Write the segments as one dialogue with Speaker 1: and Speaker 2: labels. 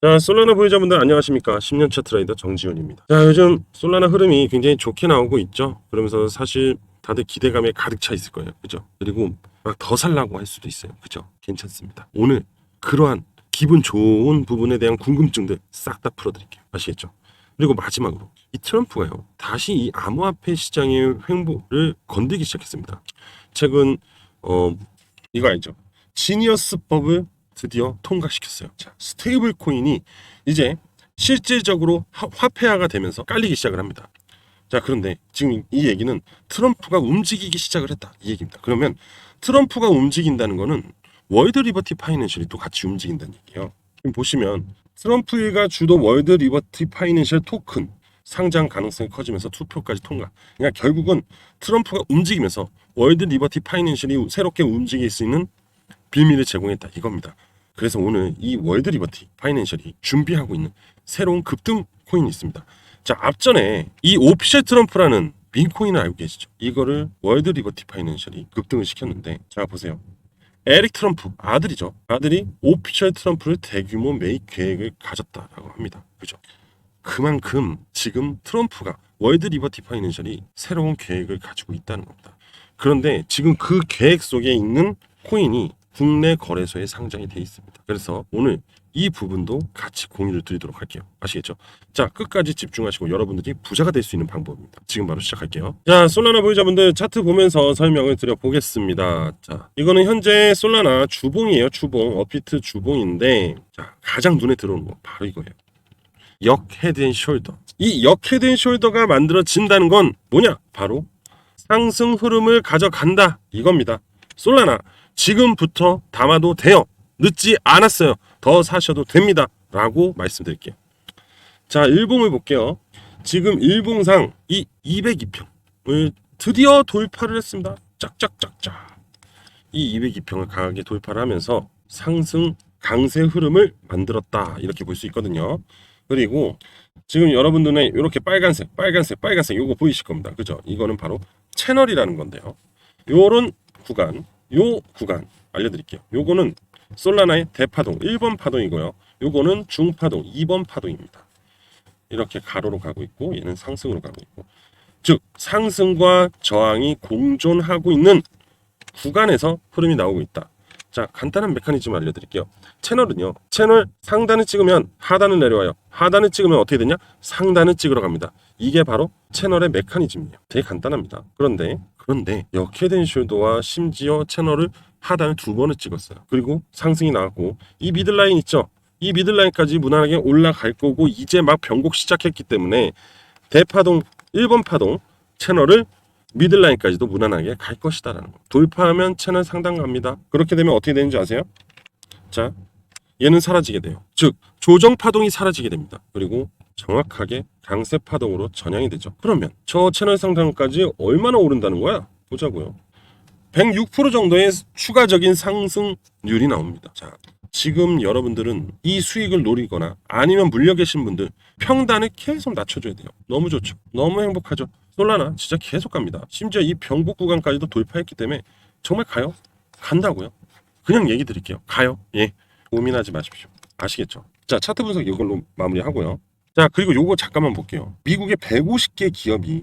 Speaker 1: 자, 솔라나 보유자분들 안녕하십니까? 10년차 트레이더 정지훈입니다. 자, 요즘 솔라나 흐름이 굉장히 좋게 나오고 있죠. 그러면서 사실 다들 기대감에 가득 차 있을 거예요. 그죠? 그리고 막 더 살라고 할 수도 있어요. 그죠? 괜찮습니다. 오늘 그러한 기분 좋은 부분에 대한 궁금증들 싹 다 풀어드릴게요. 아시겠죠? 그리고 마지막으로 이 트럼프가요. 다시 이 암호화폐 시장의 횡보를 건들기 시작했습니다. 최근 이거 알죠? 지니어스법을 드디어 통과시켰어요. 자, 스테이블 코인이 이제 실질적으로 화폐화가 되면서 깔리기 시작을 합니다. 자, 그런데 지금 이 얘기는 트럼프가 움직이기 시작을 했다. 이 얘기입니다. 그러면 트럼프가 움직인다는 거는 월드 리버티 파이낸셜이 또 같이 움직인다는 얘기예요. 지금 보시면 트럼프가 주도 월드 리버티 파이낸셜 토큰 상장 가능성이 커지면서 투표까지 통과. 그러니까 결국은 트럼프가 움직이면서 월드 리버티 파이낸셜이 새롭게 움직일 수 있는 빌미를 제공했다 이겁니다. 그래서 오늘 이 월드 리버티 파이낸셜이 준비하고 있는 새로운 급등 코인이 있습니다. 자, 앞전에 이 오피셜 트럼프라는 민코인을 알고 계시죠? 이거를 월드 리버티 파이낸셜이 급등을 시켰는데, 자 보세요. 에릭 트럼프 아들이죠. 아들이 오피셜 트럼프를 대규모 매입 계획을 가졌다라고 합니다. 그죠? 그만큼 지금 트럼프가 월드 리버티 파이낸셜이 새로운 계획을 가지고 있다는 겁니다. 그런데 지금 그 계획 속에 있는 코인이 국내 거래소에 상장이 돼 있습니다. 그래서 오늘 이 부분도 같이 공유를 드리도록 할게요. 아시겠죠? 자, 끝까지 집중하시고 여러분들이 부자가 될 수 있는 방법입니다. 지금 바로 시작할게요. 자, 솔라나 보유자분들 차트 보면서 설명을 드려보겠습니다. 자, 이거는 현재 솔라나 주봉이에요. 주봉, 업비트 주봉인데, 자, 가장 눈에 들어오는 거 바로 이거예요. 역 헤드앤숄더. 이 역 헤드앤숄더가 만들어진다는 건 뭐냐? 바로 상승 흐름을 가져간다 이겁니다. 솔라나 지금부터 담아도 돼요. 늦지 않았어요. 더 사셔도 됩니다. 라고 말씀드릴게요. 자, 일봉을 볼게요. 지금 일봉상 이 202평을 드디어 돌파를 했습니다. 짝짝짝짝. 이 202평을 강하게 돌파를 하면서 상승 강세 흐름을 만들었다. 이렇게 볼 수 있거든요. 그리고 지금 여러분들의 이렇게 빨간색 요거 보이실 겁니다. 그죠? 이거는 바로 채널이라는 건데요. 요런 구간, 요 구간 알려드릴게요. 요거는 솔라나의 대파동 1번 파동이고요. 요거는 중파동 2번 파동입니다. 이렇게 가로로 가고 있고 얘는 상승으로 가고 있고, 즉 상승과 저항이 공존하고 있는 구간에서 흐름이 나오고 있다. 자, 간단한 메커니즘 알려드릴게요. 채널은요, 채널 상단을 찍으면 하단을 내려와요. 하단을 찍으면 어떻게 되냐? 상단을 찍으러 갑니다. 이게 바로 채널의 메커니즘이에요. 되게 간단합니다. 그런데 역헤드앤숄더와 심지어 채널을 하단을 2번을 찍었어요. 그리고 상승이 나왔고, 이 미들라인 있죠? 이 미들라인까지 무난하게 올라갈 거고, 이제 막 변곡 시작했기 때문에 대파동 1번 파동 채널을 미들라인까지도 무난하게 갈 것이다라는 거. 돌파하면 채널 상단 갑니다. 그렇게 되면 어떻게 되는지 아세요? 자, 얘는 사라지게 돼요. 즉 조정 파동이 사라지게 됩니다. 그리고 정확하게 강세 파동으로 전향이 되죠. 그러면 저 채널 상단까지 얼마나 오른다는 거야? 보자고요. 106% 정도의 추가적인 상승률이 나옵니다. 자, 지금 여러분들은 이 수익을 노리거나 아니면 물려 계신 분들 평단을 계속 낮춰줘야 돼요. 너무 좋죠. 너무 행복하죠. 솔라나 진짜 계속 갑니다. 심지어 이 변곡 구간까지도 돌파했기 때문에 정말 가요. 간다고요. 그냥 얘기 드릴게요. 가요. 예. 고민하지 마십시오. 아시겠죠? 자, 차트 분석 이걸로 마무리하고요. 자, 그리고 요거 잠깐만 볼게요. 미국의 150개 기업이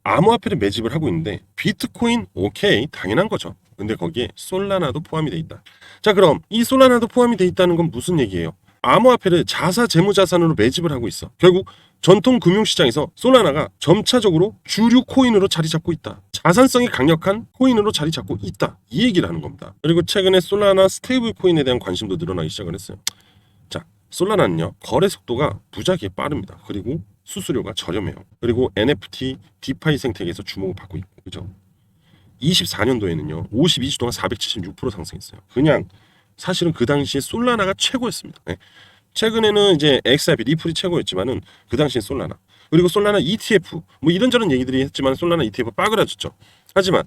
Speaker 1: 암호화폐를 매집을 하고 있는데 비트코인 오케이 당연한 거죠. 근데 거기에 솔라나도 포함이 돼 있다. 자, 그럼 이 솔라나도 포함이 돼 있다는 건 무슨 얘기예요? 암호화폐를 자사 재무자산으로 매집을 하고 있어. 결국 전통 금융시장에서 솔라나가 점차적으로 주류 코인으로 자리 잡고 있다. 자산성이 강력한 코인으로 자리 잡고 있다. 이 얘기를 하는 겁니다. 그리고 최근에 솔라나 스테이블 코인에 대한 관심도 늘어나기 시작을 했어요. 자, 솔라나는요, 거래 속도가 무지하게 빠릅니다. 그리고 수수료가 저렴해요. 그리고 NFT, 디파이 생태계에서 주목을 받고 있고, 그죠? 24년도에는요, 52주 동안 476% 상승했어요. 그냥 사실은 그 당시에 솔라나가 최고였습니다. 네. 최근에는 이제 XRP, 리플이 최고였지만은 그 당시에 솔라나. 그리고 솔라나 ETF, 뭐 이런저런 얘기들이 했지만 솔라나 ETF 빠그라졌죠. 하지만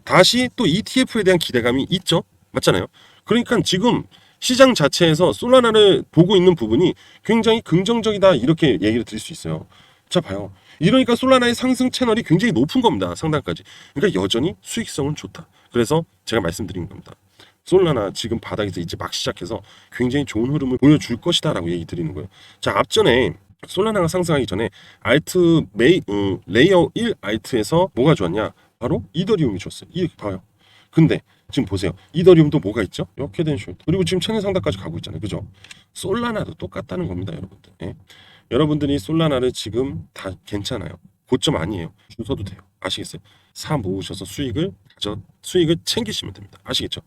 Speaker 1: 다시 또 ETF에 대한 기대감이 있죠. 맞잖아요. 그러니까 지금 시장 자체에서 솔라나를 보고 있는 부분이 굉장히 긍정적이다 이렇게 얘기를 드릴 수 있어요. 자, 봐요. 이러니까 솔라나의 상승 채널이 굉장히 높은 겁니다. 상단까지. 그러니까 여전히 수익성은 좋다. 그래서 제가 말씀드린 겁니다. 솔라나 지금 바닥에서 이제 막 시작해서 굉장히 좋은 흐름을 보여줄 것이다라고 얘기 드리는 거예요. 자, 앞전에 솔라나가 상승하기 전에 레이어 1 알트에서 뭐가 좋았냐? 바로 이더리움이 좋았어요. 이렇게 봐요. 근데 지금 보세요. 이더리움도 뭐가 있죠? 이렇게 된 숏. 그리고 지금 채널 상단까지 가고 있잖아요. 그죠? 솔라나도 똑같다는 겁니다, 여러분들. 예? 여러분들이 솔라나를 지금 다 괜찮아요. 고점 아니에요. 주셔도 돼요. 아시겠어요? 사 모으셔서 수익을 챙기시면 됩니다. 아시겠죠?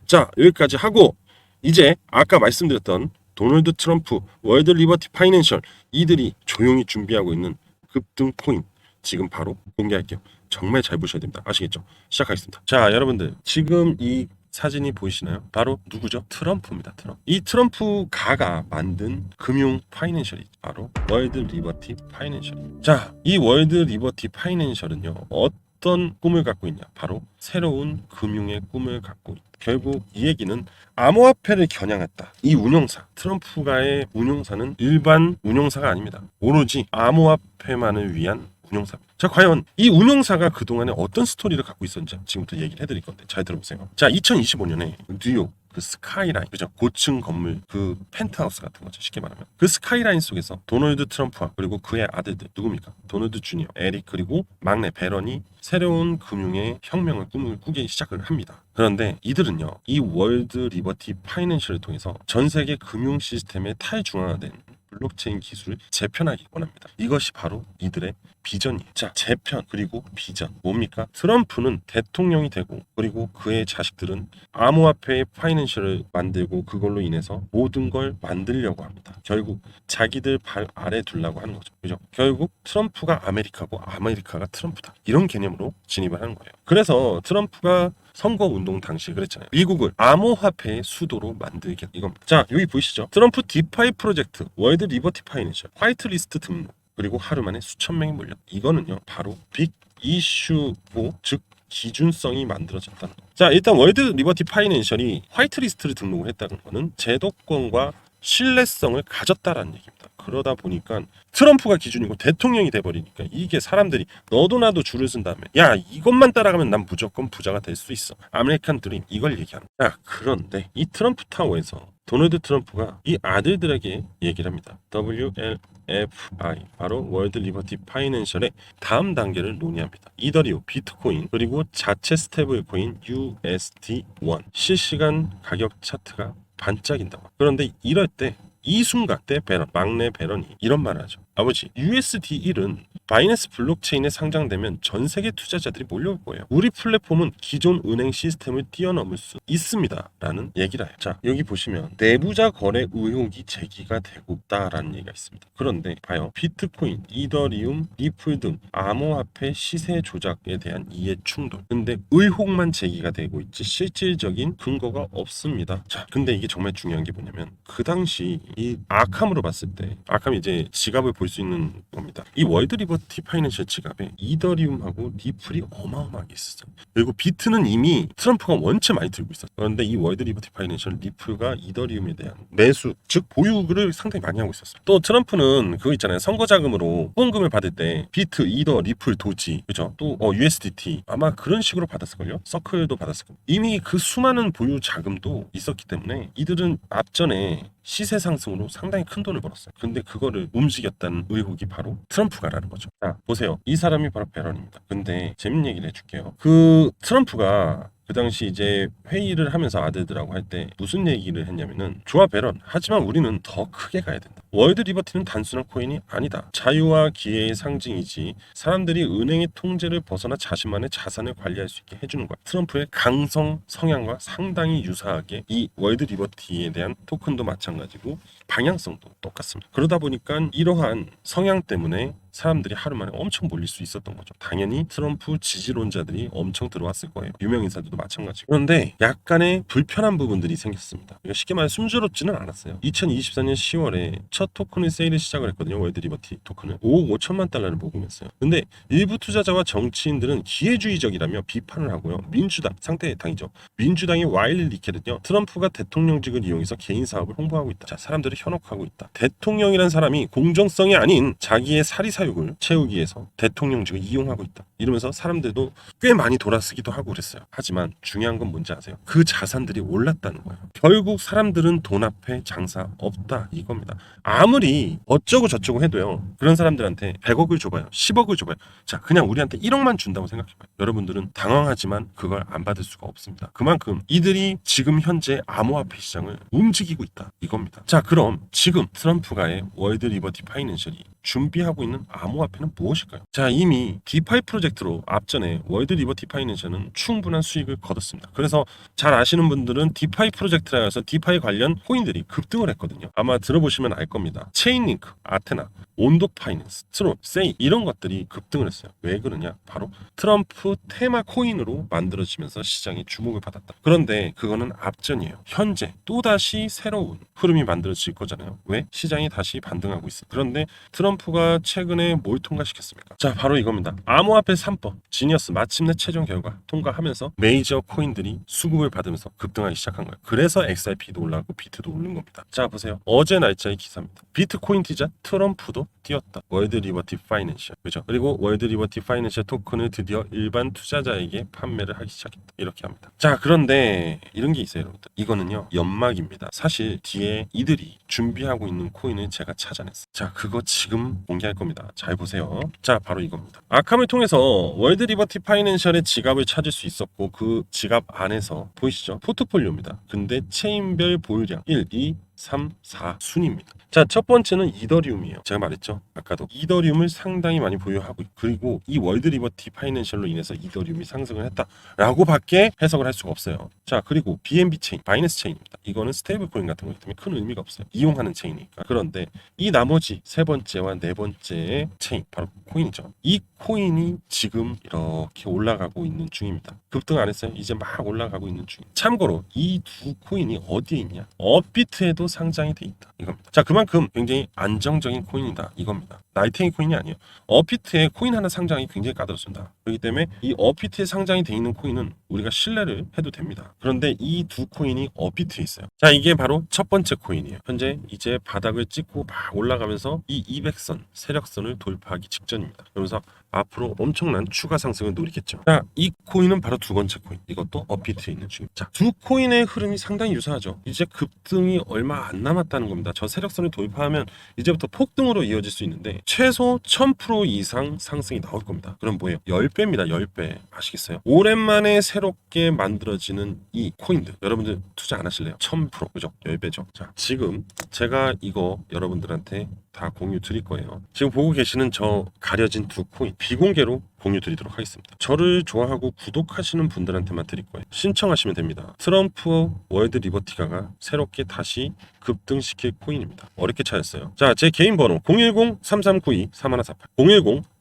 Speaker 1: 자, 여기까지 하고 이제 아까 말씀드렸던 도널드 트럼프, 월드 리버티 파이낸셜 이들이 조용히 준비하고 있는 급등 코인 지금 바로 공개할게요. 정말 잘 보셔야 됩니다. 아시겠죠? 시작하겠습니다. 자, 여러분들 지금 이 사진이 보이시나요? 바로 누구죠? 트럼프입니다. 이 트럼프 가가 만든 금융 파이낸셜이 바로 월드 리버티 파이낸셜. 자, 이 월드 리버티 파이낸셜은요, 어떤 꿈을 갖고 있냐? 바로 새로운 금융의 꿈을 갖고 있다. 결국 이 얘기는 암호화폐를 겨냥했다. 이 운용사, 트럼프가의 운용사는 일반 운용사가 아닙니다. 오로지 암호화폐만을 위한 운용사입니다. 자, 과연 이 운용사가 그동안에 어떤 스토리를 갖고 있었는지 지금부터 얘기를 해드릴 건데 잘 들어보세요. 자, 2025년에 뉴욕 그 스카이라인, 그죠? 고층 건물, 그 펜트하우스 같은 거죠. 쉽게 말하면. 그 스카이라인 속에서 도널드 트럼프와 그리고 그의 아들들, 누굽니까? 도널드 주니어, 에릭, 그리고 막내 베런이 새로운 금융의 혁명을 꿈을 꾸기 시작을 합니다. 그런데 이들은요, 이 월드 리버티 파이낸셜을 통해서 전 세계 금융 시스템의 탈중앙화된 블록체인 기술을 재편하기 원합니다. 이것이 바로 이들의 비전이에요. 자, 재편 그리고 비전 뭡니까? 트럼프는 대통령이 되고 그리고 그의 자식들은 암호화폐의 파이낸셜을 만들고 그걸로 인해서 모든 걸 만들려고 합니다. 결국 자기들 발 아래 두려고 하는 거죠. 그죠? 결국 트럼프가 아메리카고 아메리카가 트럼프다. 이런 개념으로 진입을 하는 거예요. 그래서 트럼프가 선거운동 당시 그랬잖아요. 미국을 암호화폐의 수도로 만들기 이겁니다. 자, 여기 보이시죠? 트럼프 디파이 프로젝트, 월드 리버티 파이낸셜, 화이트리스트 등록, 그리고 하루 만에 수천 명이 몰렸. 이거는요, 바로 빅 이슈고, 즉 기준성이 만들어졌다는 거. 자, 일단 월드 리버티 파이낸셜이 화이트리스트를 등록을 했다는 거는 제도권과 신뢰성을 가졌다라는 얘기입니다. 그러다 보니까 트럼프가 기준이고 대통령이 돼버리니까 이게 사람들이 너도 나도 줄을 쓴 다음에 야, 이것만 따라가면 난 무조건 부자가 될 수 있어. 아메리칸 드림 이걸 얘기하는 거야. 야, 그런데 이 트럼프 타워에서 도널드 트럼프가 이 아들들에게 얘기를 합니다. WLFI 바로 월드 리버티 파이낸셜의 다음 단계를 논의합니다. 이더리움, 비트코인 그리고 자체 스테이블 코인 USD1 실시간 가격 차트가 반짝인다고. 그런데 이럴 때 이 순간 때 막내 베런이 이런 말을 하죠. 아버지, USD1은 바이낸스 블록체인에 상장되면 전 세계 투자자들이 몰려올 거예요. 우리 플랫폼은 기존 은행 시스템을 뛰어넘을 수 있습니다. 라는 얘기를 해요. 자, 여기 보시면 내부자 거래 의혹이 제기가 되고 있다라는 얘기가 있습니다. 그런데 봐요. 비트코인, 이더리움, 리플 등 암호화폐 시세 조작에 대한 이해 충돌. 근데 의혹만 제기가 되고 있지 실질적인 근거가 없습니다. 자, 근데 이게 정말 중요한 게 뭐냐면 그 당시 이 아캄으로 봤을 때 아캄이 이제 지갑을 볼 수 있는 겁니다. 이 월드 리버티 파이낸셜 지갑에 이더리움하고 리플이 어마어마하게 있었어요. 그리고 비트는 이미 트럼프가 원체 많이 들고 있었어요. 그런데 이 월드 리버티 파이낸셜 리플과 이더리움에 대한 매수, 즉 보유를 상당히 많이 하고 있었어요. 또 트럼프는 그거 있잖아요. 선거 자금으로 후원금을 받을 때 비트, 이더, 리플, 도지, 그죠? 또 USDT 아마 그런 식으로 받았을걸요? 서클도 받았을 거예요. 이미 그 수많은 보유 자금도 있었기 때문에 이들은 앞전에 시세 상승으로 상당히 큰 돈을 벌었어요. 근데 그거를 움직였다는 의혹이 바로 트럼프가라는 거죠. 자, 보세요. 이 사람이 바로 베런입니다. 근데 재밌는 얘기를 해줄게요. 그 트럼프가 그 당시 이제 회의를 하면서 아들들하고 할 때 무슨 얘기를 했냐면은 좋아 베런, 하지만 우리는 더 크게 가야 된다. 월드 리버티는 단순한 코인이 아니다. 자유와 기회의 상징이지 사람들이 은행의 통제를 벗어나 자신만의 자산을 관리할 수 있게 해주는 거야. 트럼프의 강성 성향과 상당히 유사하게 이 월드 리버티에 대한 토큰도 마찬가지고 방향성도 똑같습니다. 그러다 보니까 이러한 성향 때문에 사람들이 하루 만에 엄청 몰릴 수 있었던 거죠. 당연히 트럼프 지지론자들이 엄청 들어왔을 거예요. 유명 인사들도 마찬가지고. 그런데 약간의 불편한 부분들이 생겼습니다. 그러니까 쉽게 말해 순조롭지는 않았어요. 2024년 10월에 첫 토큰을 세일을 시작을 했거든요. 월드 리버티 토큰을 5억 5천만 달러를 모금했어요. 근데 일부 투자자와 정치인들은 기회주의적이라며 비판을 하고요. 민주당, 상대 당이죠. 민주당의 와일리 리켈은요. 트럼프가 대통령직을 이용해서 개인 사업을 홍보하고 있다. 자, 사람들을 현혹하고 있다. 대통령이란 사람이 공정성이 아닌 자기의 사리사욕 불사욕을 채우기 위해서 대통령직을 이용하고 있다. 이러면서 사람들도 꽤 많이 돌아쓰기도 하고 그랬어요. 하지만 중요한 건 뭔지 아세요? 그 자산들이 올랐다는 거예요. 결국 사람들은 돈 앞에 장사 없다 이겁니다. 아무리 어쩌고 저쩌고 해도요. 그런 사람들한테 100억을 줘봐요. 10억을 줘봐요. 자, 그냥 우리한테 1억만 준다고 생각해봐요. 여러분들은 당황하지만 그걸 안 받을 수가 없습니다. 그만큼 이들이 지금 현재 암호화폐 시장을 움직이고 있다 이겁니다. 자, 그럼 지금 트럼프가의 월드 리버티 파이낸셜이 준비하고 있는 암호화폐는 무엇일까요? 자, 이미 디파이 프로젝트로 앞전에 월드 리버티 파이낸셜은 충분한 수익을 거뒀습니다. 그래서 잘 아시는 분들은 디파이 프로젝트라 해서 디파이 관련 코인들이 급등을 했거든요. 아마 들어보시면 알 겁니다. 체인링크, 아테나, 온도 파이낸스, 트론, 세이 이런 것들이 급등을 했어요. 왜 그러냐? 바로 트럼프 테마 코인으로 만들어지면서 시장이 주목을 받았다. 그런데 그거는 앞전이에요. 현재 또다시 새로운 흐름이 만들어질 거잖아요. 왜? 시장이 다시 반등하고 있어. 그런데 트럼프가 최근에 뭘 통과시켰습니까? 자, 바로 이겁니다. 암호화폐 3법 지니어스 마침내 최종 결과 통과하면서 메이저 코인들이 수급을 받으면서 급등하기 시작한 거예요. 그래서 XRP도 올라가고 비트도 오른 겁니다. 자, 보세요. 어제 날짜의 기사입니다. 비트코인 티자 트럼프도 뛰었다. 월드 리버티 파이낸셜. 그죠? 그리고 월드 리버티 파이낸셜 토큰을 드디어 일반 투자자에게 판매를 하기 시작했다. 이렇게 합니다. 자, 그런데 이런 게 있어요, 여러분들. 이거는요, 연막입니다. 사실 뒤에 이들이 준비하고 있는 코인을 제가 찾아냈어요. 자, 그거 지금 공개할 겁니다. 잘 보세요. 자, 바로 이겁니다. 아캄을 통해서 월드 리버티 파이낸셜의 지갑을 찾을 수 있었고 그 지갑 안에서 보이시죠? 포트폴리오입니다. 근데 체인별 보유량 1, 2, 3, 4 순입니다. 자, 첫 번째는 이더리움이에요. 제가 말했죠. 아까도 이더리움을 상당히 많이 보유하고 있고, 그리고 이 월드 리버티 파이낸셜로 인해서 이더리움이 상승을 했다라고 밖에 해석을 할 수가 없어요. 자, 그리고 BNB 체인, 바이낸스 체인입니다. 이거는 스테이블 코인 같은 거기 때문에 큰 의미가 없어요. 이용하는 체인이니까. 그런데 이 나머지 세 번째와 네 번째의 체인, 바로 코인이죠. 이 코인이 지금 이렇게 올라가고 있는 중입니다. 급등 안 했어요. 이제 막 올라가고 있는 중. 참고로 이 두 코인이 어디에 있냐? 업비트에도 상장이 돼 있다. 이겁니다. 자, 그만큼 굉장히 안정적인 코인이다. 이겁니다. 나이테이 코인이 아니에요. 업비트에 코인 하나 상장이 굉장히 까다롭습니다. 그렇기 때문에 이 업비트에 상장이 돼 있는 코인은 우리가 신뢰를 해도 됩니다. 그런데 이 두 코인이 업비트에 있어요. 자, 이게 바로 첫 번째 코인이에요. 현재 이제 바닥을 찍고 막 올라가면서 이 200선 세력선을 돌파하기 직전입니다. 그러면서 앞으로 엄청난 추가 상승을 노리겠죠. 자, 이 코인은 바로 두 번째 코인. 이것도 업비트에 있는 중입니다. 자, 두 코인의 흐름이 상당히 유사하죠. 이제 급등이 얼마 안 남았다는 겁니다. 저 세력선을 돌파하면 이제부터 폭등으로 이어질 수 있는데 최소 1000% 이상 상승이 나올 겁니다. 그럼 뭐예요? 10배입니다. 10배. 아시겠어요? 오랜만에 새롭게 만들어지는 이 코인들. 여러분들 투자 안 하실래요? 1000%. 그죠? 10배죠. 자, 지금 제가 이거 여러분들한테 다 공유 드릴 거예요. 지금 보고 계시는 저 가려진 두 코인 비공개로 공유 드리도록 하겠습니다. 저를 좋아하고 구독하시는 분들한테만 드릴 거예요. 신청하시면 됩니다. 트럼프 월드 리버티가가 새롭게 다시 급등시킬 코인입니다. 어렵게 찾았어요. 자, 제 개인 번호 010-3392-3148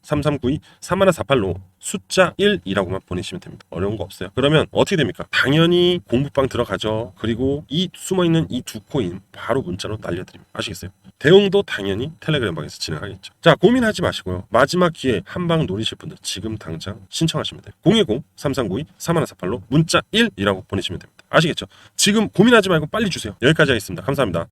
Speaker 1: 010-3392-3148로 숫자 1이라고만 보내시면 됩니다. 어려운 거 없어요. 그러면 어떻게 됩니까? 당연히 공부방 들어가죠. 그리고 이 숨어있는 이 두 코인 바로 문자로 날려드립니다. 아시겠어요? 대응도 당연히 텔레그램 방에서 진행하겠죠. 자, 고민하지 마시고요. 마지막 기회 한 방 노리실 분들 지금 당장 신청하시면 돼요. 010-3392-3148로 문자 1이라고 보내시면 됩니다. 아시겠죠? 지금 고민하지 말고 빨리 주세요. 여기까지 하겠습니다. 감사합니다.